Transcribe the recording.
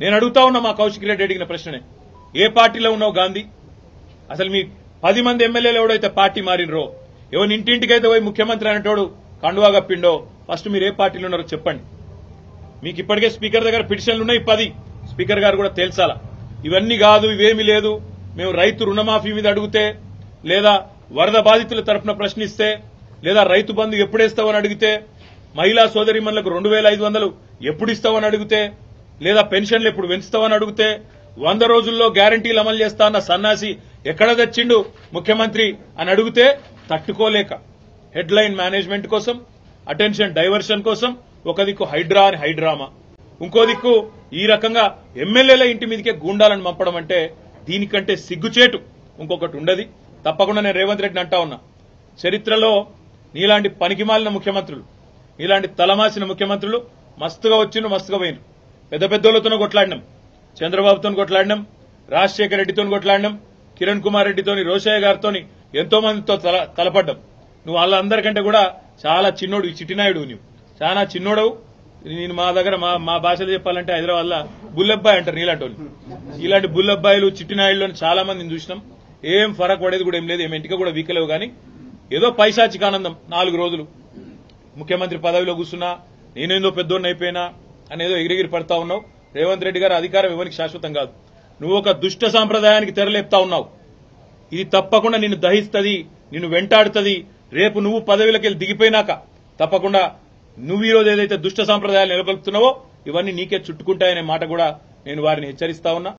నేను అడుగుతా ఉన్నా మా కౌశిక్ రెడ్డి అడిగిన ప్రశ్ననే, ఏ పార్టీలో ఉన్నావు గాంధీ? అసలు మీ 10 మంది ఎమ్మెల్యేలు ఎవడైతే పార్టీ మారినరో, ఎవరి ఇంటింటికైతే పోయి ముఖ్యమంత్రి అనేటోడు కండువా కప్పిండో, ఫస్ట్ మీరు ఏ పార్టీలో ఉన్నారో చెప్పండి. మీకు ఇప్పటికే స్పీకర్ దగ్గర పిటిషన్లు ఉన్నాయి 10. స్పీకర్ గారు కూడా తేల్చాలా. ఇవన్నీ కాదు, ఇవేమీ లేదు, మేము రైతు రుణమాఫీ మీద అడిగితే, లేదా వరద బాధితుల తరఫున ప్రశ్నిస్తే, లేదా రైతు బంధు ఎప్పుడేస్తావని అడిగితే, మహిళా సోదరిమణులకు 2500 ఎప్పుడు ఇస్తావని అడిగితే, లేదా పెన్షన్లు ఎప్పుడు పెంచుతావని అడిగితే, 100 రోజుల్లో గ్యారంటీలు అమలు చేస్తా అన్న సన్నాసి ఎక్కడ తెచ్చిండు ముఖ్యమంత్రి అని అడిగితే తట్టుకోలేక హెడ్లైన్ మేనేజ్మెంట్ కోసం, అటెన్షన్ డైవర్షన్ కోసం ఒక దిక్కు హైడ్రా అని హైడ్రామా, ఇంకో దిక్కు ఈ రకంగా ఎమ్మెల్యేల ఇంటి మీదకే గూండాలను పంపడం అంటే దీనికంటే సిగ్గుచేటు ఇంకొకటి ఉండదు. తప్పకుండా నేను రేవంత్ రెడ్డిని అంటా ఉన్నా, చరిత్రలో నీలాంటి పనికిమాలిన ముఖ్యమంత్రులు, నీలాంటి తలమాసిన ముఖ్యమంత్రులు మస్తుగా వచ్చిండ్రు, మస్తుగా పోయినరు. పెద్ద పెద్దోళ్లతోనూ కొట్లాడినాం, చంద్రబాబుతో కొట్లాడినాం, రాజశేఖర రెడ్డితో కొట్లాడినాం, కిరణ్ కుమార్ రెడ్డితోని, రోషయ్య గారితో ఎంతో మందితో తలపడ్డాం. నువ్వు వాళ్ళందరికంటే కూడా చాలా చిన్నోడు, చిట్టినాయుడు, నువ్వు చాలా చిన్నోడవు. నేను మా దగ్గర మా భాషలో చెప్పాలంటే హైదరాబాద్ లో బుల్లబ్బాయి అంటారు నీలాంటి వాళ్ళు. ఇలాంటి బుల్లబ్బాయిలు చిట్టినాయుడులో చాలా మందిని చూసినాం. ఏం ఫరక్ పడేది కూడా ఏం లేదు, ఏం ఇంటికి కూడా వీకలేవు. కానీ ఏదో పైశాచిక ఆనందం, 4 రోజులు ముఖ్యమంత్రి పదవిలో కూర్చున్నా, నేనేందో పెద్దోడిని అయిపోయినా అనేదో ఎగిరిగిరి పడతా ఉన్నావు. రేవంత్ రెడ్డి గారు అధికారం ఎవరికి శాశ్వతం కాదు. నువ్వు ఒక దుష్ట సాంప్రదాయానికి తెరలేపుతా ఉన్నావు. ఇది తప్పకుండా నిన్ను దహిస్తుంది, నిన్ను వెంటాడుతుంది. రేపు నువ్వు పదవిలోకి దిగిపోయినాక తప్పకుండా నువ్వు ఈరోజు ఏదైతే దుష్ట సాంప్రదాయాలు నెలకొల్పుతున్నావో ఇవన్నీ నీకే చుట్టుకుంటాయనే మాట కూడా నేను వారిని హెచ్చరిస్తా ఉన్నా.